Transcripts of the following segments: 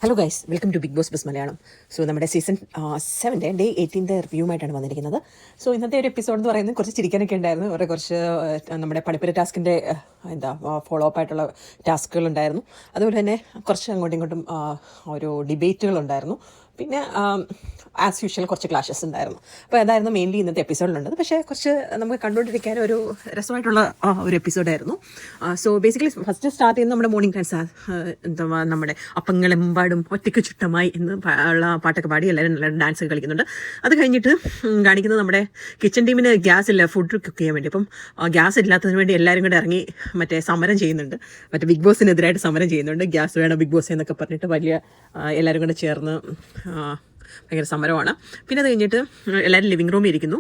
Hello guys, welcome to Bigg Boss ബസ് Malayalam. So നമ്മുടെ season 7 day 18 റിവ്യൂമായിട്ടാണ് വന്നിരിക്കുന്നത്. സോ ഇന്നത്തെ ഒരു എപ്പിസോഡ് എന്ന് പറയുന്നത് കുറച്ച് ചിരിക്കാനൊക്കെ ഉണ്ടായിരുന്നു. കുറച്ച് നമ്മുടെ പണിപ്പുര ടാസ്കിൻ്റെ ഫോളോ അപ്പ് ആയിട്ടുള്ള ടാസ്കുകൾ ഉണ്ടായിരുന്നു. അതുപോലെ തന്നെ കുറച്ച് അങ്ങോട്ടും ഇങ്ങോട്ടും ഒരു ഡിബേറ്റുകൾ ഉണ്ടായിരുന്നു. പിന്നെ ആസ് യൂഷ്വൽ കുറച്ച് ക്ലാഷസ് ഉണ്ടായിരുന്നു. അപ്പോൾ അതായിരുന്നു മെയിൻലി ഇന്നത്തെ എപ്പിസോഡിലുള്ളത്. പക്ഷേ കുറച്ച് നമുക്ക് കണ്ടുകൊണ്ടിരിക്കാൻ ഒരു രസമായിട്ടുള്ള ഒരു എപ്പിസോഡായിരുന്നു. സോ ബേസിക്കലി ഫസ്റ്റ് സ്റ്റാർട്ട് ചെയ്യുന്ന നമ്മുടെ മോർണിംഗ് ഡാൻസ്, എന്താ നമ്മുടെ അപ്പങ്ങളെമ്പാടും ഒറ്റയ്ക്ക് ചുട്ടമായി എന്ന് ഉള്ള പാട്ടൊക്കെ പാടി എല്ലാവരും നല്ല ഡാൻസ് കളിക്കുന്നുണ്ട്. അത് കഴിഞ്ഞിട്ട് കാണിക്കുന്നത് നമ്മുടെ കിച്ചൺ ടീമിന് ഗ്യാസ് ഇല്ല ഫുഡ് കുക്ക് ചെയ്യാൻ വേണ്ടി. അപ്പം ഗ്യാസ് ഇല്ലാത്തതിന് വേണ്ടി എല്ലാവരും കൂടെ ഇറങ്ങി സമരം ചെയ്യുന്നുണ്ട്. ബിഗ് ബോസിനെതിരായിട്ട് സമരം ചെയ്യുന്നുണ്ട്. ഗ്യാസ് വേണം ബിഗ് ബോസ് എന്നൊക്കെ പറഞ്ഞിട്ട് വലിയ എല്ലാവരും കൂടെ ചേർന്ന് ഭയങ്കര സമരമാണ്. പിന്നെ അത് കഴിഞ്ഞിട്ട് എല്ലാവരും ലിവിങ് റൂമിൽ ഇരിക്കുന്നു.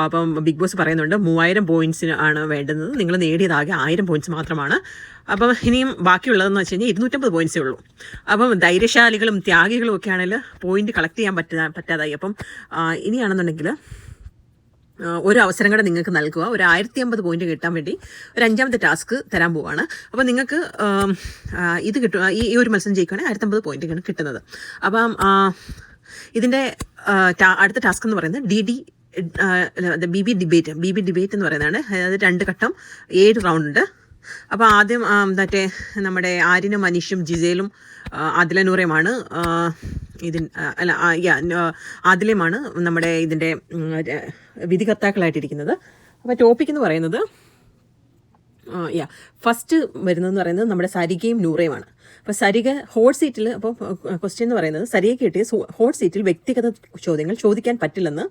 അപ്പം ബിഗ് ബോസ് പറയുന്നുണ്ട് 3000 പോയിൻറ്റ്സിന് ആണ് വേണ്ടുന്നത്, നിങ്ങൾ നേടിയതാകെ 1000 പോയിൻറ്റ്സ് മാത്രമാണ്. അപ്പം ഇനിയും ബാക്കിയുള്ളതെന്ന് വെച്ച് കഴിഞ്ഞാൽ 250 പോയിൻറ്റ്സേ ഉള്ളൂ. അപ്പം ധൈര്യശാലികളും ത്യാഗികളും ഒക്കെ ആണെങ്കിൽ പോയിന്റ് കളക്ട് ചെയ്യാൻ പറ്റാതായി. അപ്പം ഇനിയാണെന്നുണ്ടെങ്കിൽ ഒരു അവസരം കൂടെ നിങ്ങൾക്ക് നൽകുക. ഒരു 1050 പോയിന്റ് കിട്ടാൻ വേണ്ടി ഒരു 5ാമത്തെ ടാസ്ക് തരാൻ പോവുകയാണ്. അപ്പോൾ നിങ്ങൾക്ക് ഇത് കിട്ടുക, ഈ ഒരു മത്സരം ജയിക്കുകയാണെങ്കിൽ 1050 പോയിന്റാണ് കിട്ടുന്നത്. അപ്പം ഇതിൻ്റെ അടുത്ത ടാസ്ക് എന്ന് പറയുന്നത് ബി ബി ഡിബേറ്റ് എന്ന് പറയുന്നതാണ്. അതായത് 2 ഘട്ടം 7 റൗണ്ട് ഉണ്ട്. അപ്പോൾ ആദ്യം നമ്മുടെ ആര്യനും മനീഷും ജിസേലും ആദില നൂറയുമാണ് ആദിലയുമാണ് നമ്മുടെ ഇതിൻ്റെ വിധികർത്താക്കളായിട്ടിരിക്കുന്നത്. അപ്പോൾ ടോപ്പിക് എന്ന് പറയുന്നത് ഫസ്റ്റ് വരുന്നതെന്ന് പറയുന്നത് നമ്മുടെ സരികയും നൂറയുമാണ്. അപ്പോൾ സരിക ഹോട്ട് സീറ്റിൽ, അപ്പോൾ ക്വസ്റ്റ്യൻ എന്ന് പറയുന്നത് സരികയ്ക്ക് കിട്ടിയ ഹോട്ട് സീറ്റിൽ വ്യക്തിഗത ചോദ്യങ്ങൾ ചോദിക്കാൻ പറ്റില്ലെന്ന്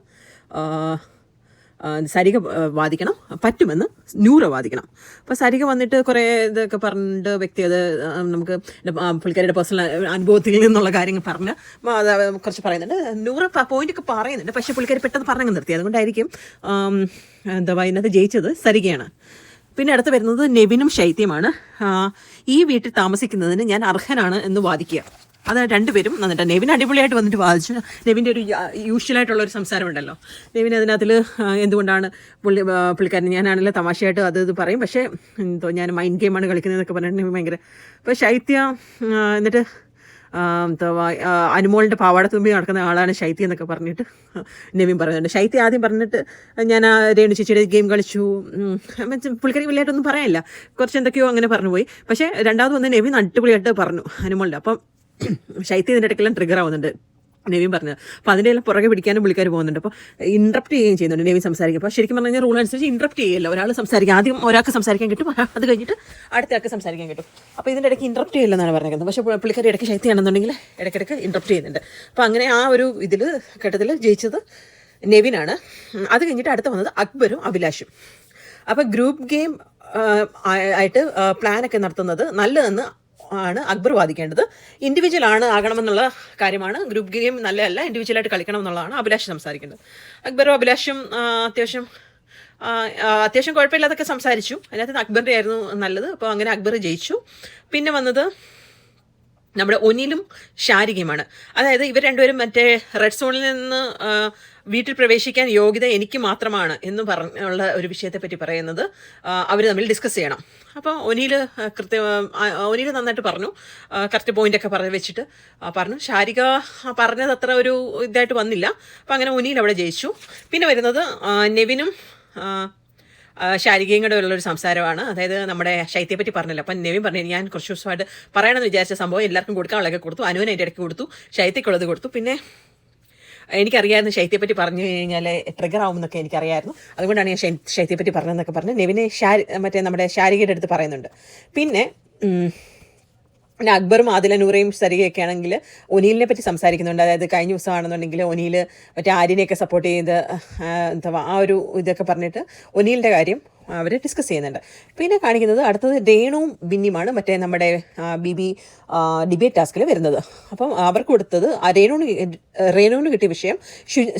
സരിക വാദിക്കണം, പറ്റുമെന്ന് നൂറ വാദിക്കണം. അപ്പോൾ സരിക വന്നിട്ട് കുറേ ഇതൊക്കെ പറഞ്ഞിട്ട് വ്യക്തിഗത നമുക്ക് പുള്ളിക്കാരുടെ പേഴ്സണൽ അനുഭവത്തിൽ നിന്നുള്ള കാര്യങ്ങൾ പറഞ്ഞ് കുറച്ച് പറയുന്നുണ്ട്. നൂറ് പോയിൻ്റൊക്കെ പറയുന്നുണ്ട്. പക്ഷേ പുള്ളിക്കാരി പെട്ടെന്ന് പറഞ്ഞങ്ങ് നിർത്തി. അതുകൊണ്ടായിരിക്കും ഇതിനകത്ത് ജയിച്ചത് സരികയാണ്. പിന്നെ അടുത്ത് വരുന്നത് നെവിനും ശൈത്യമാണ്. ഈ വീട്ടിൽ താമസിക്കുന്നതിന് ഞാൻ അർഹനാണ് എന്ന് വാദിക്കുക. അത് രണ്ടുപേരും വന്നിട്ട് നെവിൻ അടിപൊളിയായിട്ട് വന്നിട്ട് വാദിച്ചു. നെവിൻ്റെ ഒരു യൂഷ്വലായിട്ടുള്ള ഒരു സംസാരമുണ്ടല്ലോ. നെവിൻ അതിനകത്തിൽ എന്തുകൊണ്ടാണ് പുള്ളിക്കാരൻ, ഞാനാണല്ലോ തമാശയായിട്ട് ഇത് പറയും, പക്ഷേ എന്തോ ഞാൻ മൈൻഡ് ഗെയിമാണ് കളിക്കുന്നതെന്നൊക്കെ പറഞ്ഞിട്ട് നെവിൻ ഭയങ്കര. അപ്പോൾ ശൈത്യ എന്നിട്ട് അനുമോളിൻ്റെ പാവാട തുമ്പി നടക്കുന്ന ആളാണ് ശൈത്യ എന്നൊക്കെ പറഞ്ഞിട്ട് നെവിൻ പറയുന്നുണ്ട്. ശൈത്യ ആദ്യം പറഞ്ഞിട്ട് ഞാൻ രേണു ചേച്ചിയുടെ ഗെയിം കളിച്ചു, പുള്ളിക്കാരി വലിയായിട്ടൊന്നും പറയാനില്ല, കുറച്ച് എന്തൊക്കെയോ അങ്ങനെ പറഞ്ഞു പോയി. പക്ഷേ രണ്ടാമത് വന്ന് നെവിൻ അടിപൊളിയായിട്ട് പറഞ്ഞു അനുമോളിൻ്റെ. അപ്പം ശൈത്യ ഇതിൻ്റെ ഇടയ്ക്കെല്ലാം ട്രിഗർ ആവുന്നുണ്ട് നെവിൻ പറഞ്ഞത്. അപ്പോൾ അതിൻ്റെ എല്ലാം പുറകെ പിടിക്കാനും പുള്ളിക്കാർ പോകുന്നുണ്ട്. അപ്പോൾ ഇൻട്രപ്റ്റ് ചെയ്യുകയും ചെയ്യുന്നുണ്ട് നെവിൻ സംസാരിക്കും. അപ്പോൾ ശരിക്കും പറഞ്ഞു കഴിഞ്ഞാൽ റൂൾ അനുസരിച്ച് ഇൻട്രപ്റ്റ് ചെയ്യില്ല. ഒരാൾ സംസാരിക്കും, ആദ്യം ഒരാൾക്ക് സംസാരിക്കാൻ കിട്ടും, അത് കഴിഞ്ഞിട്ട് അടുത്ത ആൾക്ക് സംസാരിക്കാൻ കിട്ടും. അപ്പോൾ ഇതിൻ്റെ ഇടയ്ക്ക് ഇൻട്രപ്റ്റ് ചെയ്യില്ലെന്നാണ് പറഞ്ഞിരിക്കുന്നത്. പക്ഷേ പുള്ളിക്കാരി ഇടയ്ക്ക് ശൈത്യയാണെന്നുണ്ടെങ്കിൽ ഇടയ്ക്കിടയ്ക്ക് ഇൻട്രപ്റ്റ് ചെയ്യുന്നുണ്ട്. അപ്പോൾ അങ്ങനെ ആ ഒരു ഘട്ടത്തിൽ ജയിച്ചത് നെവിനാണ്. അത് കഴിഞ്ഞിട്ട് അടുത്ത് വന്നത് അക്ബറും അഭിലാഷും. അപ്പോൾ ഗ്രൂപ്പ് ഗെയിം ആയിട്ട് പ്ലാനൊക്കെ നടത്തുന്നത് നല്ലതെന്ന് ആണ് അക്ബർ വാദിക്കേണ്ടത്. ഇൻഡിവിജ്വൽ ആകണമെന്നുള്ള കാര്യമാണ്. ഗ്രൂപ്പ് ഗെയിം നല്ലതല്ല, ഇൻഡിവിജ്വലായിട്ട് കളിക്കണം എന്നുള്ളതാണ് അഭിലാഷ് സംസാരിക്കേണ്ടത്. അക്ബറും അഭിലാഷും അത്യാവശ്യം കുഴപ്പമില്ലാതൊക്കെ സംസാരിച്ചു. അതിനകത്ത് അക്ബറിൻ്റെ ആയിരുന്നു നല്ലത്. അപ്പോൾ അങ്ങനെ അക്ബർ ജയിച്ചു. പിന്നെ വന്നത് നമ്മുടെ ഒനിലും ഷാരികയുമാണ്. അതായത് ഇവർ രണ്ടുപേരും മറ്റേ റെഡ് സോണിൽ നിന്ന് വീട്ടിൽ പ്രവേശിക്കാൻ യോഗ്യത എനിക്ക് മാത്രമാണ് എന്ന് പറഞ്ഞുള്ള ഒരു വിഷയത്തെപ്പറ്റി പറയുന്നത് അവർ തമ്മിൽ ഡിസ്കസ് ചെയ്യണം. അപ്പോൾ ഒനിൽ നന്നായിട്ട് പറഞ്ഞു, കറക്റ്റ് പോയിൻ്റൊക്കെ വെച്ചിട്ട് പറഞ്ഞു. ഷാരിക പറഞ്ഞത് അത്ര ഒരു ഇതായിട്ട് വന്നില്ല. അപ്പോൾ അങ്ങനെ ഒനിൽ അവിടെ ജയിച്ചു. പിന്നെ വരുന്നത് നെവിനും ശാരികയും കൂടെ ഉള്ളൊരു സംസാരമാണ്. അതായത് നമ്മുടെ ശൈത്യയെ പറ്റി പറഞ്ഞില്ല. അപ്പം നെവിൻ പറഞ്ഞു, ഞാൻ കുറച്ച് ദിവസമായിട്ട് പറയണമെന്ന് വിചാരിച്ച സംഭവം എല്ലാവർക്കും കൊടുക്കാനുള്ളതൊക്കെ കൊടുത്തു, അനുവിന് അതിൻ്റെ ഇടയ്ക്ക് കൊടുത്തു, ശൈത്യക്കുള്ളത് കൊടുത്തു. പിന്നെ എനിക്കറിയാമായിരുന്നു ശൈത്യയെ പറ്റി പറഞ്ഞു കഴിഞ്ഞാൽ ട്രിഗർ ആവുമെന്നൊക്കെ എനിക്കറിയായിരുന്നു. അതുകൊണ്ടാണ് ഞാൻ ശൈത്യയെ പറ്റി പറഞ്ഞതെന്നൊക്കെ പറഞ്ഞ് നെവിനെ നമ്മുടെ ശാരികയുടെ അടുത്ത് പറയുന്നുണ്ട്. പിന്നെ അക്ബറും ആദില നൂറയും സരികയൊക്കെ ആണെങ്കിൽ ഒനീലിനെ പറ്റി സംസാരിക്കുന്നുണ്ട്. അതായത് കഴിഞ്ഞ ദിവസമാണെന്നുണ്ടെങ്കിൽ ഒനീൽ മറ്റേ ആര്യനെയൊക്കെ സപ്പോർട്ട് ചെയ്ത് ആ ഒരു ഇതൊക്കെ പറഞ്ഞിട്ട് ഒനീലിൻ്റെ കാര്യം അവർ ഡിസ്കസ് ചെയ്യുന്നുണ്ട്. പിന്നെ കാണിക്കുന്നത് അടുത്തത് രേണുവും ബിന്നിയുമാണ് മറ്റേ നമ്മുടെ ബി ഡിബേറ്റ് ടാസ്കിൽ വരുന്നത്. അപ്പം അവർക്ക് കൊടുത്തത് രേണുവിന് കിട്ടിയ വിഷയം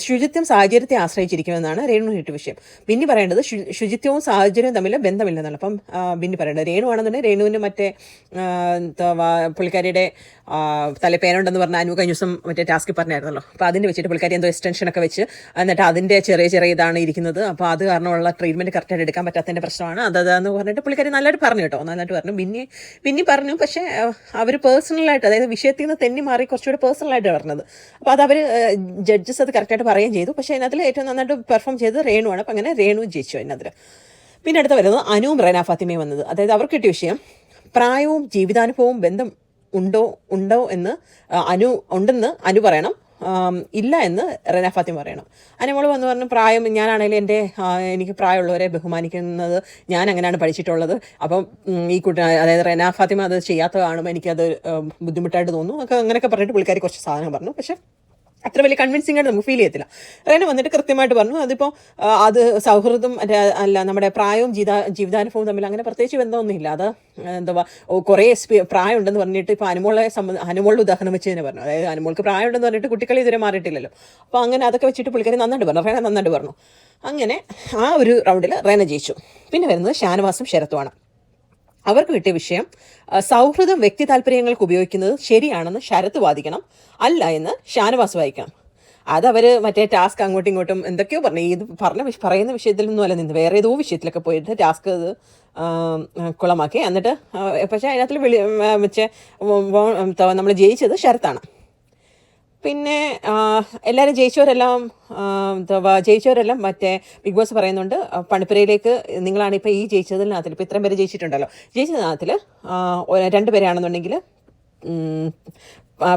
ശുചിത്വം സാഹചര്യത്തെ ആശ്രയിച്ചിരിക്കുമെന്നാണ് രേണുവിന് കിട്ടിയ വിഷയം. ബിന്നി പറയേണ്ടത് ശുചിത്വവും സാഹചര്യവും തമ്മിൽ ബന്ധമില്ലെന്നാണ്. അപ്പം ബിന്നി പറയേണ്ടത് രേണു ആണെന്നുണ്ടെങ്കിൽ രേണുവിന് മറ്റേ പുള്ളിക്കാരിയുടെ തലപ്പേനുണ്ടെന്ന് പറഞ്ഞാൽ അനു കഴിഞ്ഞ ദിവസം മറ്റേ ടാസ്കിൽ പറഞ്ഞായിരുന്നല്ലോ. അപ്പോൾ അതിൻ്റെ വെച്ചിട്ട് പുള്ളിക്കാരി എന്തോ എക്സ്റ്റൻഷനൊക്കെ വെച്ച് എന്നിട്ട് അതിൻ്റെ ചെറിയ ഇതാണ് ഇരിക്കുന്നത്. അപ്പോൾ അത് കാരണമുള്ള ട്രീറ്റ്മെൻറ്റ് കറക്റ്റായിട്ട് എടുക്കാൻ പറ്റാത്തതിൻ്റെ പ്രശ്നമാണ് അതാന്ന് പറഞ്ഞിട്ട് പുള്ളിക്കാരി നല്ലതായിട്ട് പറഞ്ഞു കേട്ടോ, നല്ലതായിട്ട് പറഞ്ഞു. പിന്നെ പറഞ്ഞു. പക്ഷേ അവർ പേഴ്സണലായിട്ട്, അതായത് വിഷയത്തിൽ നിന്ന് തെന്നി മാറി കുറച്ചുകൂടെ പേഴ്സണലായിട്ട് പറഞ്ഞത്. അപ്പോൾ അത് അവർ ജഡ്ജസ് അത് കറക്റ്റായിട്ട് പറയുകയും ചെയ്തു. പക്ഷേ അതിനകത്തിൽ ഏറ്റവും നന്നായിട്ട് പെർഫോം ചെയ്തത് രേണുവാണ്. അപ്പം അങ്ങനെ രേണു ജയിച്ചു അതിനകത്തിൽ. പിന്നെ അടുത്ത് വരുന്നത് അനുവും റെന ഫാത്തിമയും വന്നത്. അതായത് അവർക്ക് കിട്ടിയ വിഷയം പ്രായവും ജീവിതാനുഭവവും ബന്ധം ഉണ്ടോ എന്ന് ഉണ്ടെന്ന് അനു പറയണം, ഇല്ല എന്ന് റെന ഫാത്തിമ പറയണം. അനുമോൾ വന്ന് പറഞ്ഞു പ്രായം ഞാനാണെങ്കിലും എനിക്ക് പ്രായമുള്ളവരെ ബഹുമാനിക്കുന്നത് ഞാൻ അങ്ങനെയാണ് പഠിച്ചിട്ടുള്ളത്. അപ്പം ഈ അതായത് റെന ഫാത്തിമ അത് ചെയ്യാത്ത കാണുമ്പോൾ എനിക്കത് ബുദ്ധിമുട്ടായിട്ട് തോന്നുന്നു അങ്ങനെയൊക്കെ പറഞ്ഞിട്ട് പുള്ളിക്കാരി കുറച്ച് സാധനം പറഞ്ഞു. പക്ഷേ അത്ര വലിയ കൺവിൻസിംഗ് ആയിട്ട് നമുക്ക് ഫീൽ ചെയ്യത്തില്ല. റെന വന്നിട്ട് കൃത്യമായിട്ട് പറഞ്ഞു അതിപ്പോൾ അത് സൗഹൃദം അല്ല, നമ്മുടെ പ്രായവും ജീവിതാനുഭവവും തമ്മിൽ അങ്ങനെ പ്രത്യേകിച്ച് ബന്ധമൊന്നുമില്ല. അത് എന്താ കുറേ പ്രായം ഉണ്ടെന്ന് പറഞ്ഞിട്ട് ഇപ്പോൾ അനുമോളുടെ ഉദാഹരണം വെച്ച് തന്നെ പറഞ്ഞു. അതായത് അനുമോൾക്ക് പ്രായം ഉണ്ടെന്ന് പറഞ്ഞിട്ട് കുട്ടികൾ ഇതുവരെ മാറിയിട്ടില്ലല്ലോ. അപ്പോൾ അങ്ങനെ അതൊക്കെ വെച്ചിട്ട് പുള്ളിക്കാരി നന്നായിട്ട് പറഞ്ഞു, റെന നന്നായിട്ട് പറഞ്ഞു. അങ്ങനെ ആ ഒരു റൗണ്ടിൽ റെന ജയിച്ചു. പിന്നെ വരുന്നത് ഷാനവാസും ശരത്തുമാണ്. അവർക്ക് കിട്ടിയ വിഷയം സൗഹൃദം വ്യക്തി താല്പര്യങ്ങൾക്ക് ഉപയോഗിക്കുന്നത് ശരിയാണെന്ന് ശരത്ത് വാദിക്കണം, അല്ല എന്ന് ഷാനവാസ് വായിക്കണം. അതവർ മറ്റേ ടാസ്ക് അങ്ങോട്ടും ഇങ്ങോട്ടും എന്തൊക്കെയോ പറഞ്ഞു. ഇത് പറയുന്ന വിഷയത്തിൽ നിന്നുമല്ല നിന്ന് വേറെ ഏതോ വിഷയത്തിലൊക്കെ പോയിട്ട് ടാസ്ക് അത് കുളമാക്കി. എന്നിട്ട് പക്ഷേ അതിനകത്തിൽ വെച്ച് നമ്മൾ ജയിച്ചത് ശരത്താണ്. പിന്നെ എല്ലാവരും ജയിച്ചവരെല്ലാം മറ്റേ ബിഗ് ബോസ് പറയുന്നുണ്ട് പണിപ്പുരയിലേക്ക് നിങ്ങളാണ് ഇപ്പോൾ ഈ ജയിച്ചതിനകത്തിൽ ഇപ്പോൾ ഇത്രയും പേര് ജയിച്ചിട്ടുണ്ടല്ലോ, ജയിച്ചതിനകത്തിൽ 2 പേരാണെന്നുണ്ടെങ്കിൽ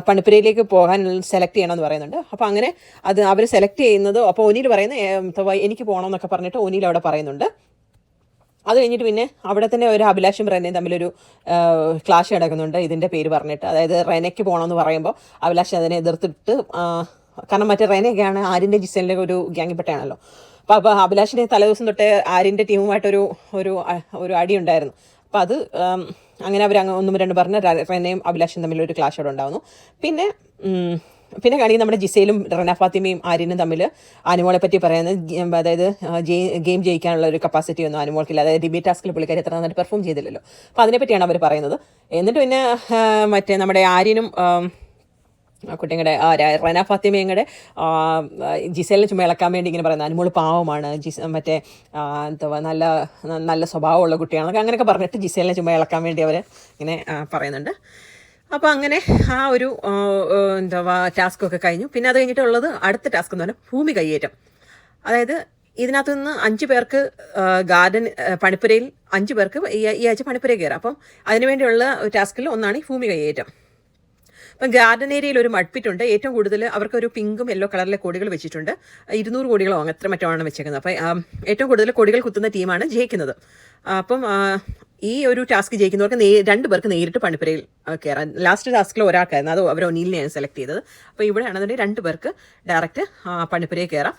പണിപ്പുരയിലേക്ക് പോകാൻ സെലക്ട് ചെയ്യണമെന്ന് പറയുന്നുണ്ട്. അപ്പോൾ അങ്ങനെ അത് അവർ സെലക്ട് ചെയ്യുന്നത്, അപ്പോൾ ഒനിയിൽ പറയുന്നത് എനിക്ക് പോകണമെന്നൊക്കെ പറഞ്ഞിട്ട് ഒനിയിൽ അവിടെ പറയുന്നുണ്ട്. അത് കഴിഞ്ഞിട്ട് പിന്നെ അവിടെ തന്നെ ഒരു അഭിലാഷും റെനയും തമ്മിലൊരു ക്ലാഷ് നടക്കുന്നുണ്ട് ഇതിൻ്റെ പേര് പറഞ്ഞിട്ട്. അതായത് റെനയ്ക്ക് പോകണമെന്ന് പറയുമ്പോൾ അഭിലാഷ് അതിനെ എതിർത്തിട്ട്, കാരണം മറ്റേ റെനയൊക്കെയാണ് ആര്യൻ്റെ ജിസലിൻ്റെ ഒരു ഗ്യാങ്ങിൽപ്പെട്ടാണല്ലോ. അപ്പോൾ അഭിലാഷിനെ തലേദിവസം തൊട്ടേ ആര്യൻ്റെ ടീമുമായിട്ടൊരു ഒരു അടി ഉണ്ടായിരുന്നു. അപ്പോൾ അത് അങ്ങനെ അവർ 1-2 പറഞ്ഞ് റെനയും അഭിലാഷും തമ്മിലൊരു ക്ലാഷ് അവിടെ ഉണ്ടാകുന്നു. പിന്നെ കാണിക്കും നമ്മുടെ ജിസയിലും റെന ഫാത്തിമയും ആര്യനും തമ്മിൽ അനുമോളെ പറ്റി പറയുന്നത്, അതായത് ഗെയിം ജയിക്കാനുള്ള ഒരു കപ്പാസിറ്റി ഒന്നും അനുമോൾക്കില്ല. അതായത് ഡിബേറ്റ് ടാസ്കിൽ പുള്ളിക്കാരി എത്ര നന്നായിട്ട് പെർഫോം ചെയ്തില്ലല്ലോ. അപ്പോൾ അതിനെപ്പറ്റിയാണ് അവർ പറയുന്നത്. എന്നിട്ട് പിന്നെ മറ്റേ നമ്മുടെ ആര്യനും കുട്ടിയുടെ റെന ഫാത്തിമയും കൂടെ ജിസേലിനെ ചുമ്മാ ഇളക്കാൻ വേണ്ടി ഇങ്ങനെ പറയുന്നത് അനുമോൾ പാവമാണ്, മറ്റേ എന്താ നല്ല സ്വഭാവമുള്ള കുട്ടിയാണെന്നൊക്കെ അങ്ങനെയൊക്കെ പറഞ്ഞിട്ട് ജിസേലിനെ ചുമ്മാ ഇളക്കാൻ വേണ്ടി അവർ ഇങ്ങനെ പറയുന്നുണ്ട്. അപ്പോൾ അങ്ങനെ ആ ഒരു ടാസ്കൊക്കെ കഴിഞ്ഞു. പിന്നെ അത് കഴിഞ്ഞിട്ടുള്ളത് അടുത്ത ടാസ്ക് എന്ന് പറഞ്ഞാൽ ഭൂമി കയ്യേറ്റം. അതായത് ഇതിനകത്ത് നിന്ന് 5 പേർക്ക് പണിപ്പുരയിൽ 5 പേർക്ക് ഈ ആഴ്ച പണിപ്പുരയിൽ കയറാം. അപ്പം അതിനുവേണ്ടിയുള്ള ടാസ്കിൽ ഒന്നാണ് ഈ ഭൂമി കയ്യേറ്റം. അപ്പം ഗാർഡൻ ഏരിയയിൽ ഒരു മഡ്പിറ്റുണ്ട്. ഏറ്റവും കൂടുതൽ അവർക്കൊരു പിങ്കും യെല്ലോ കളറിലെ കൊടികൾ വെച്ചിട്ടുണ്ട്. 200 കൊടികളോ എത്ര മറ്റോ വെച്ചേക്കുന്നത്. അപ്പം ഏറ്റവും കൂടുതൽ കൊടികൾ കുത്തുന്ന ടീമാണ് ജയിക്കുന്നത്. അപ്പം ഈ ഒരു ടാസ്ക് ജയിക്കുന്നവർക്ക് 2 പേർക്ക് നേരിട്ട് പണിപ്പുരയിൽ കയറാൻ. ലാസ്റ്റ് ടാസ്കിൽ ഒരാൾക്കായിരുന്നു, അത് അവർ ഒനിലിനെയാണ് സെലക്ട് ചെയ്തത്. അപ്പോൾ ഇവിടെ ആണെന്നുണ്ടെങ്കിൽ 2 പേർക്ക് ഡയറക്റ്റ് പണിപ്പുരയിൽ കയറാം.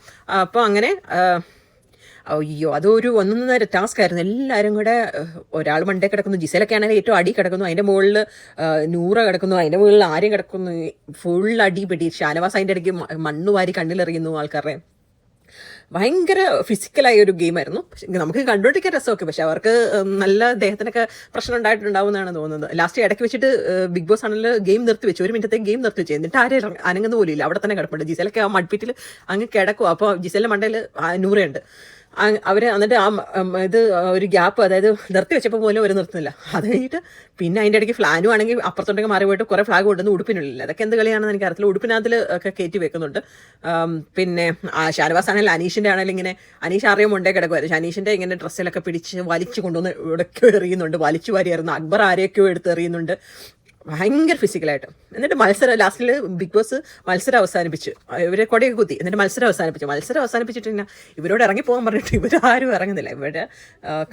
അപ്പോൾ അങ്ങനെ അയ്യോ അതൊരു 1.5 ടാസ്ക് ആയിരുന്നു. എല്ലാവരും കൂടെ ഒരാൾ മണ്ടേ കിടക്കുന്നു, ജിസയിലൊക്കെ ആണെങ്കിൽ ഏറ്റവും അടി കിടക്കുന്നു, അതിൻ്റെ മുകളിൽ നൂറ കിടക്കുന്നു, അതിൻ്റെ മുകളിൽ ആര്യം കിടക്കുന്നു, ഫുൾ അടിപിടി. ഷാനവാസ് അതിൻ്റെ ഇടയ്ക്ക് മണ്ണ് വാരി കണ്ണിലെറിയുന്നു ആൾക്കാരെ. ഭയങ്കര ഫിസിക്കലായ ഒരു ഗെയിമായിരുന്നു. നമുക്ക് കണ്ടുകൊണ്ടിരിക്കാൻ രസമൊക്കെ, പക്ഷെ അവർക്ക് നല്ല ദേഹത്തിനൊക്കെ പ്രശ്നം ഉണ്ടായിട്ടുണ്ടാവും എന്നാണ് തോന്നുന്നത്. ലാസ്റ്റ് ഇടയ്ക്ക് വെച്ചിട്ട് ബിഗ് ബോസ് ആണെങ്കിൽ ഗെയിം നിർത്തി വെച്ചു, 1 മിനിറ്റത്തേക്ക് ഗെയിം നിർത്തി വെച്ചു. എന്നിട്ട് ആരും അനങ്ങുന്ന പോലും ഇല്ല, അവിടെ തന്നെ കിടപ്പുണ്ട്. ജിസലൊക്കെ ആ മഡ്പിറ്റിൽ അങ്ങ് കിടക്കും. അപ്പോൾ ജിസലിൻ്റെ മണ്ടയിൽ നൂറയുണ്ട്. അവർ എന്നിട്ട് ഇത് ഒരു ഗ്യാപ്പ്, അതായത് നിർത്തി വെച്ചപ്പോൾ പോലും അവർ നിർത്തുന്നില്ല. അത് കഴിഞ്ഞിട്ട് പിന്നെ അതിൻ്റെ ഇടയ്ക്ക് ഫ്ലാനും ആണെങ്കിൽ അപ്പുറത്തോട്ടൊക്കെ മാറി പോയിട്ട് കുറേ ഫ്ലാഗ് കൊണ്ടുവന്ന് ഉടുപ്പിനുള്ളില്ല. അതൊക്കെ എന്ത് കളിയാണെന്ന് എനിക്ക് അറിയത്തില്ല. ഉടുപ്പിനകത്തിൽ ഒക്കെ കയറ്റി വെക്കുന്നുണ്ട്. പിന്നെ ഷാനവാസ് ആണെങ്കിലും അനീഷിൻ്റെ ആണെങ്കിലും ഇങ്ങനെ അനീഷ് അറിയാൻ മുണ്ടേ കിടക്കുമായിരുന്നു. അനീഷിൻ്റെ ഇങ്ങനെ ഡ്രസ്സിലൊക്കെ പിടിച്ച് വലിച്ചു കൊണ്ടുവന്ന് ഇവിടെയൊക്കെ എറിയുന്നുണ്ട്, വലിച്ചു വാരിയായിരുന്നു. അക്ബർ ആരെയൊക്കെയോ എടുത്ത് എറിയുന്നുണ്ട്, ഭയങ്കര ഫിസിക്കലായിട്ട്. എന്നിട്ട് ലാസ്റ്റിൽ ബിഗ് ബോസ് മത്സരം അവസാനിപ്പിച്ചു. ഇവരെ കൊടയൊക്കെ കുത്തി എന്നിട്ട് മത്സരം അവസാനിപ്പിച്ചിട്ട് പിന്നെ ഇവരോട് ഇറങ്ങിപ്പോകാൻ പറഞ്ഞിട്ട് ഇവരാരും ഇറങ്ങുന്നില്ല. ഇവരുടെ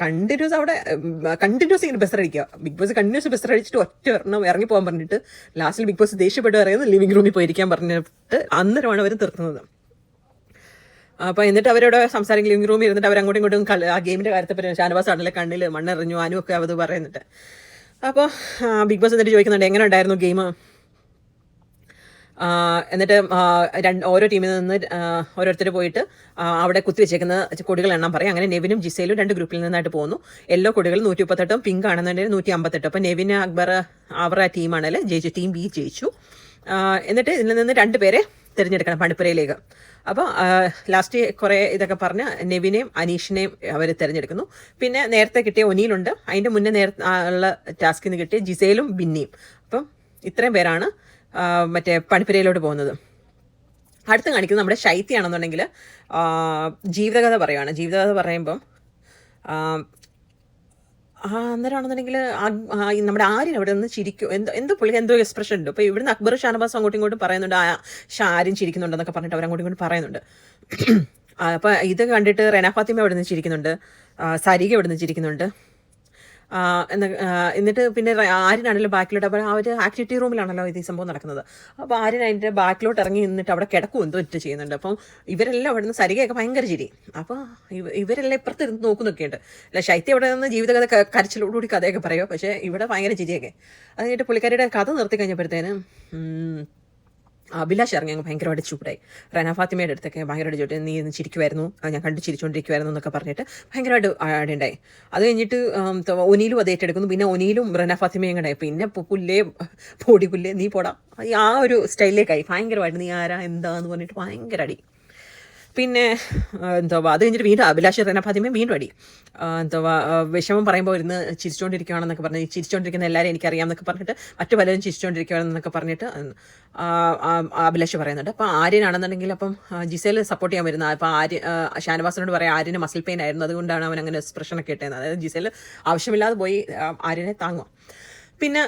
കണ്ടിന്യൂസ് ഇങ്ങനെ ബെസ്സടിക്കുക. ബിഗ് ബോസ് കണ്ടിന്യൂസ് ബെസ്സടിച്ചിട്ട് ഒറ്റ ഇറങ്ങിപ്പോകാൻ പറഞ്ഞിട്ട് ലാസ്റ്റിൽ ബിഗ് ബോസ് ദേഷ്യപ്പെട്ട് പറയുന്നത് ലിവിംഗ് റൂമിൽ പോയിരിക്കാൻ പറഞ്ഞിട്ട് അന്നേരമാണ് അവർ നിർത്തുന്നത്. അപ്പോൾ എന്നിട്ട് അവരോട് സംസാരിക്കും ലിവിംഗ് റൂമിൽ ഇരുന്നിട്ട് അവർ അങ്ങോട്ടും ഇങ്ങോട്ടും ആ ഗെയിമിൻ്റെ കാര്യത്തെ ഷാനവാസ് ആണല്ലേ കണ്ണിൽ മണ്ണെറിഞ്ഞു, അനുമൊക്കെ അത് പറയുന്നുണ്ട്. അപ്പോൾ ബിഗ് ബോസ് എന്നിട്ട് ചോദിക്കുന്നുണ്ട് എങ്ങനെ ഉണ്ടായിരുന്നു ഗെയിം. എന്നിട്ട് ഓരോ ടീമിൽ നിന്ന് ഓരോരുത്തർ പോയിട്ട് അവിടെ കുത്തിവെച്ചേക്കുന്ന കൊടികൾ എണ്ണം പറയും. അങ്ങനെ നെവിനും ജിസയിലും 2 ഗ്രൂപ്പിൽ നിന്നായിട്ട് പോകുന്നു. യെല്ലോ കൊടികൾ 138, പിങ്ക് ആണെന്നുണ്ടെങ്കിൽ 158. അപ്പോൾ നെവിന് അക്ബർ അവരുടെ ടീമാണെങ്കിൽ ജയിച്ചു, ടീം ബി ജയിച്ചു. എന്നിട്ട് ഇതിൽ നിന്ന് 2 പേരെ തിരഞ്ഞെടുക്കണം പണിപ്പുരയിലേക്ക്. അപ്പോൾ ലാസ്റ്റ് കുറേ ഇതൊക്കെ പറഞ്ഞ് നെവിനെയും അനീഷിനെയും അവർ തിരഞ്ഞെടുക്കുന്നു. പിന്നെ നേരത്തെ കിട്ടിയ ഒനീലുണ്ട്, അതിൻ്റെ മുന്നേ ഉള്ള ടാസ്കിൽ നിന്ന് കിട്ടിയ ജിസേലും ബിന്നിയും. അപ്പം ഇത്രയും പേരാണ് മറ്റേ പണിപ്പുരയിലോട്ട് പോകുന്നത്. അടുത്ത് കാണിക്കുന്നത് നമ്മുടെ ശൈത്യാണെന്നുണ്ടെങ്കിൽ ജീവിതകഥ പറയുകയാണ്. ജീവിതകഥ പറയുമ്പം അന്നേരമാണെന്നുണ്ടെങ്കിൽ നമ്മുടെ ആര്യൻ അവിടെ നിന്ന് ചിരിക്കും, എന്തോ പുള്ളിക്ക് എന്തോ എക്സ്പ്രഷൻ ഉണ്ട്. അപ്പോൾ ഇവിടുന്ന് അക്ബർ ഷാനവാസ് അങ്ങോട്ടും ഇങ്ങോട്ടും പറയുന്നുണ്ട്, ആര്യൻ ചിരിക്കുന്നുണ്ടെന്നൊക്കെ പറഞ്ഞിട്ട് അവരങ്ങോട്ടും ഇങ്ങോട്ടും പറയുന്നുണ്ട്. അപ്പോൾ ഇത് കണ്ടിട്ട് റെന ഫാത്തിമ അവിടെ നിന്ന് ചിരിക്കുന്നുണ്ട്, സരിക അവിടെ നിന്ന് ചിരിക്കുന്നുണ്ട്. എന്നിട്ട് പിന്നെ ആര്യനാണല്ലോ ബാക്കിലോട്ട്, അപ്പോൾ അവർ ആക്ടിവിറ്റി റൂമിലാണല്ലോ ഇത് ഈ സംഭവം നടക്കുന്നത്. അപ്പോൾ ആര്യൻ അതിൻ്റെ ബാക്കിലോട്ട് ഇറങ്ങി നിന്നിട്ട് അവിടെ കിടക്കും എന്തോ ഇട്ട് ചെയ്യുന്നുണ്ട്. അപ്പം ഇവരെല്ലാം അവിടെ നിന്ന് സരികയൊക്കെ ഭയങ്കര ചിരി. അപ്പോൾ ഇവരെല്ലാം ഇപ്പുറത്ത് ഇരുന്ന് നോക്കുന്നൊക്കെയുണ്ട്. അല്ല ശൈത്യം അവിടെ നിന്ന് ജീവിതകഥ കരച്ചിലോടുകൂടി കഥയൊക്കെ പറയുമോ, പക്ഷേ ഇവിടെ ഭയങ്കര ചിരിയൊക്കെ. അത് കഴിഞ്ഞിട്ട് പുള്ളിക്കാരിയുടെ കഥ നിർത്തി കഴിഞ്ഞപ്പോഴത്തേനും അഭിലാഷ് ഇറങ്ങി അങ്ങ് ഭയങ്കരമായിട്ട് ചൂടായി. റെന ഫാത്തിമയുടെ അടുത്തൊക്കെ ഭയങ്കരമായിട്ട് ചൂടായി, നീ ഇന്ന് ചിരിക്കുമായിരുന്നു, ഞാൻ കണ്ട് ചിരിച്ചുകൊണ്ടിരിക്കുമായിരുന്നു എന്നൊക്കെ പറഞ്ഞിട്ട് ഭയങ്കരമായിട്ട് ആടുണ്ടായി. അത് കഴിഞ്ഞിട്ട് ഒനീലും അത് ഏറ്റെടുക്കുന്നു. പിന്നെ ഒനീലും റെന ഫാത്തിമയും കൂടെ പിന്നെ പുല്ലേ പൊടി പുല്ലേ നീ പോടാ, ആ ഒരു സ്റ്റൈലിലേക്കായി ഭയങ്കരമായിട്ട് നീ ആരാ എന്താന്ന് പറഞ്ഞിട്ട് ഭയങ്കര അടി. പിന്നെ അത് കഴിഞ്ഞിട്ട് വീണ്ടും അഭിലാഷ് റെന ഫാത്തിമയും വീണ്ടും അടി. വിഷമം പറയുമ്പോൾ ഇരുന്ന് ചിരിച്ചുകൊണ്ടിരിക്കുകയാണെന്നൊക്കെ പറഞ്ഞ് ചിരിച്ചുകൊണ്ടിരിക്കുന്ന എല്ലാവരും എനിക്കറിയാമെന്നൊക്കെ പറഞ്ഞിട്ട് മറ്റു പലരും ചിരിച്ചുകൊണ്ടിരിക്കുകയാണെന്നൊക്കെ പറഞ്ഞിട്ട് അഭിലാഷ് പറയുന്നുണ്ട്. അപ്പോൾ ആര്യനാണെന്നുണ്ടെങ്കിൽ അപ്പം ജിസേൽ സപ്പോർട്ട് ചെയ്യാൻ വരുന്നത്. അപ്പോൾ ഷാനവാസിനോട് പറയാം ആര്യന് മസിൽ പെയിൻ ആയിരുന്നു, അതുകൊണ്ടാണ് അവൻ അങ്ങനെ എക്സ്പ്രഷനൊക്കെ ഇട്ടേന്നത്. അതായത് ജിസേൽ ആവശ്യമില്ലാതെ പോയി ആര്യനെ താങ്ങും. പിന്നെ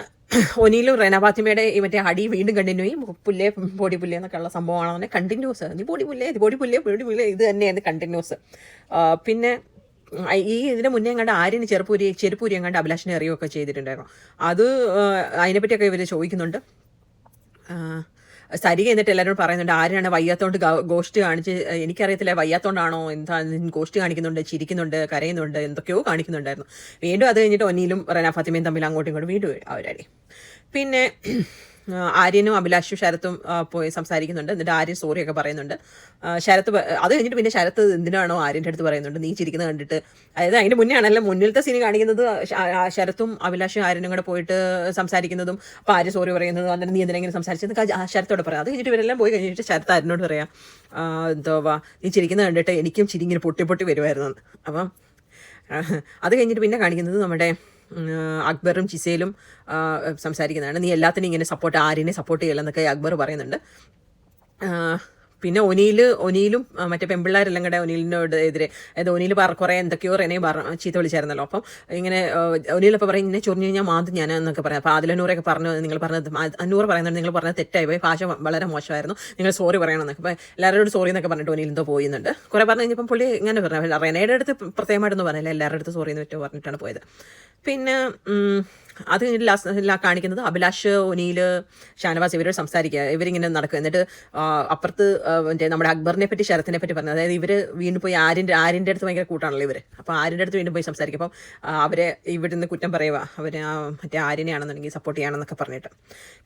ഒനീലും റെന ഫാത്തിമയുടെ ഈ മറ്റേ അടി വീണ്ടും കണ്ടിന്യൂ ചെയ്യും. പുല്ലേ പൊടി പുല്ലേ എന്നൊക്കെ ഉള്ള സംഭവമാണെന്ന് കണ്ടിന്യൂസ്, നീ പൊടി പുല്ലേ പൊടി പുല്ലേ പൊടി പുല്ലേ ഇത് തന്നെയായിരുന്നു കണ്ടിന്യൂസ്. പിന്നെ ഇതിന് മുന്നേ കണ്ട് ആര്യന് ചെരുപ്പൂരി എങ്ങാണ്ട് അഭിലാഷിനെ അറിയുകയൊക്കെ ചെയ്തിട്ടുണ്ടായിരുന്നു. അത് അതിനെപ്പറ്റിയൊക്കെ ഇവർ ചോദിക്കുന്നുണ്ട്. സരിക എന്നിട്ട് എല്ലാവരോടും പറയുന്നുണ്ട് ആര്യനാണ് വയ്യാത്തോണ്ട് ഗോഷ്ട് കാണിച്ച്, എനിക്കറിയത്തില്ല വയ്യാത്തോണ്ടാണോ എന്താ ഗോഷ്ട് കാണിക്കുന്നുണ്ട്, ചിരിക്കുന്നുണ്ട്, കരയുന്നുണ്ട്, എന്തൊക്കെയോ കാണിക്കുന്നുണ്ടായിരുന്നു. വീണ്ടും അത് കഴിഞ്ഞിട്ട് ഒനീലും റെന ഫാത്തിമയും തമ്മിൽ അങ്ങോട്ടും ഇങ്ങോട്ടും വീണ്ടും അവരടി. പിന്നെ ആര്യനും അഭിലാഷും ശരത്തും പോയി സംസാരിക്കുന്നുണ്ട്. എന്നിട്ട് ആര്യൻ സോറിയൊക്കെ പറയുന്നുണ്ട്. ശരത്ത് അത് കഴിഞ്ഞിട്ട് പിന്നെ ശരത്ത് എന്തിനാണോ ആര്യൻ്റെ അടുത്ത് പറയുന്നുണ്ട് നീ ചിരിക്കുന്നത് കണ്ടിട്ട്. അതായത് അതിൻ്റെ മുന്നേ ആണല്ലോ മുന്നിലത്തെ സീൻ കാണിക്കുന്നത് ശരത്തും അഭിലാഷും ആര്യനും കൂടെ പോയിട്ട് സംസാരിക്കുന്നതും അപ്പോൾ ആര്യ സോറി പറയുന്നതും അന്നേരം നീ എന്തിനെങ്കിലും സംസാരിച്ചത് ശരത്തോട് പറയാം. അത് കഴിഞ്ഞിട്ട് ഇവരെല്ലാം പോയി കഴിഞ്ഞിട്ട് ശരത്ത് ആര്യനോട് പറയാം നീ ചിരിക്കുന്നത് കണ്ടിട്ട് എനിക്കും ചിരി ഇങ്ങനെ പൊട്ടി പൊട്ടി വരുമായിരുന്നു. അപ്പം അത് കഴിഞ്ഞിട്ട് പിന്നെ കാണിക്കുന്നത് നമ്മുടെ അക്ബറും ജിസേലും സംസാരിക്കുന്നതാണ്. നീ എല്ലാത്തിനും ഇങ്ങനെ ആര്യനെ സപ്പോർട്ട് ചെയ്യില്ലെന്നൊക്കെ അക്ബർ പറയുന്നുണ്ട്. പിന്നെ ഒനീലും മറ്റേ പെൺപിള്ളേരെല്ലാം കൂടെ ഒനീലിനോട് എതിരെ, അതായത് ഒനീൽ കുറേ എന്തൊക്കെയോ റെനെ ചീത്ത വിളിച്ചായിരുന്നല്ലോ. അപ്പം ഇങ്ങനെ ഒനീലപ്പോൾ പറയും ഇങ്ങനെ ചൊറിഞ്ഞു കഴിഞ്ഞാൽ മാന്ത് ഞാൻ എന്നൊക്കെ പറയാം. അപ്പോൾ അതിലൂറൊക്കെ പറഞ്ഞു നിങ്ങൾ പറഞ്ഞത് അന്നൂറ് പറയുന്നുണ്ട് നിങ്ങൾ പറഞ്ഞത് തെറ്റായി പോയി, ഭാഷ വളരെ മോശമായിരുന്നു, നിങ്ങൾ സോറി പറയണമെന്നൊക്കെ. അപ്പോൾ എല്ലാവരോടും സോറി എന്നൊക്കെ പറഞ്ഞിട്ട് ഒനീൽ എന്തോ പോയിന്നുണ്ട്. കുറേ പറഞ്ഞു കഴിഞ്ഞപ്പം പുള്ളി ഇങ്ങനെ പറഞ്ഞു റെനയുടെ അടുത്ത് പ്രത്യേകമായിട്ടൊന്നും പറഞ്ഞില്ല, എല്ലാവരുടെ അടുത്ത് സോറി എന്ന് പറ്റുമോ പറഞ്ഞിട്ടാണ് പോയത്. പിന്നെ അത് കഴിഞ്ഞിട്ട് ലാസ്റ്റ് കാണിക്കുന്നത് അഭിലാഷ് ഒനീൽ ഷാനവാസ് ഇവരോട് സംസാരിക്കുക, ഇവരിങ്ങനെ നടക്കുക. എന്നിട്ട് അപ്പുറത്ത് നമ്മുടെ അക്ബറിനെ പറ്റി ശരത്തിനെ പറ്റി പറഞ്ഞത്, അതായത് ഇവർ വീണ്ടും പോയി ആര്യൻ്റെ അടുത്ത് ഭയങ്കര കൂട്ടാണല്ലോ ഇവർ. അപ്പോൾ ആര്യൻ്റെ അടുത്ത് വീണ്ടും പോയി സംസാരിക്കും. അപ്പം അവരെ ഇവിടുന്ന് കുറ്റം പറയുക, അവർ മറ്റേ ആര്യനെയാണെന്നുണ്ടെങ്കിൽ സപ്പോർട്ട് ചെയ്യണമെന്നൊക്കെ പറഞ്ഞിട്ട്.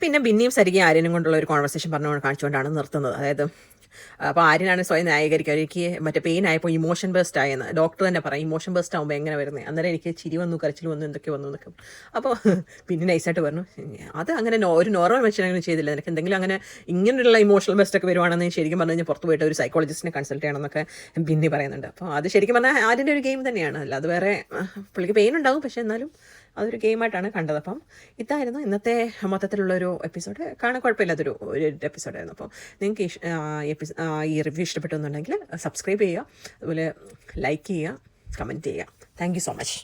പിന്നെ ബിന്നിയും സരികയും ആര്യനും കൊണ്ടുള്ള ഒരു കോൺവെർസേഷൻ കാണിച്ചുകൊണ്ടാണ് നിർത്തുന്നത്. അതായത് അപ്പോൾ ആര്യനാണ് സ്വയം ന്യായീകരിക്കുക, എനിക്ക് മറ്റേ പെയിൻ ആയപ്പോൾ ഇമോഷൻ ബേസ്റ്റ് ആയെന്ന് ഡോക്ടർ തന്നെ പറയും. ഇമോഷൻ ബേസ്റ്റ് ആകുമ്പോൾ എങ്ങനെ വരുന്നത്, അന്നേരം എനിക്ക് ചിരി വന്നു, കരച്ചിൽ വന്നു, എന്തൊക്കെ വന്നു എന്നൊക്കെ. അപ്പോൾ പിന്നെ നൈസായിട്ട് പറഞ്ഞു അത് അങ്ങനെ ഒരു നോർമൽ മനുഷ്യനങ്ങനെ ചെയ്തില്ല, നിനക്ക് എന്തെങ്കിലും അങ്ങനെ ഇങ്ങനെയുള്ള ഇമോഷണൽ ബെസ്റ്റ് ഒക്കെ വരുവാണെന്ന് ശരിക്കും പറഞ്ഞു കഴിഞ്ഞാൽ പുറത്ത് പോയിട്ട് ഒരു സൈക്കോളജിസ്റ്റിനെ കൺസൾട്ട് ചെയ്യണമെന്നൊക്കെ ബിന്നി പറയുന്നുണ്ട്. അപ്പോൾ അത് ശരിക്കും പറഞ്ഞാൽ ആര്യൻ്റെ ഒരു ഗെയിം തന്നെയാണ്, അല്ല അത് വേറെ പുള്ളിക്ക് പെയിൻ ഉണ്ടാകും, പക്ഷേ എന്നാലും അതൊരു ഗെയിമായിട്ടാണ് കണ്ടത്. അപ്പം ഇതായിരുന്നു ഇന്നത്തെ മൊത്തത്തിലുള്ളൊരു എപ്പിസോഡ്. കാണാൻ കുഴപ്പമില്ലാത്തൊരു എപ്പിസോഡായിരുന്നു. അപ്പോൾ നിങ്ങൾക്ക് ഈ റിവ്യൂ ഇഷ്ടപ്പെട്ടു എന്നുണ്ടെങ്കിൽ സബ്സ്ക്രൈബ് ചെയ്യുക, അതുപോലെ ലൈക്ക് ചെയ്യുക, കമൻറ്റ് ചെയ്യുക. Thank you so much.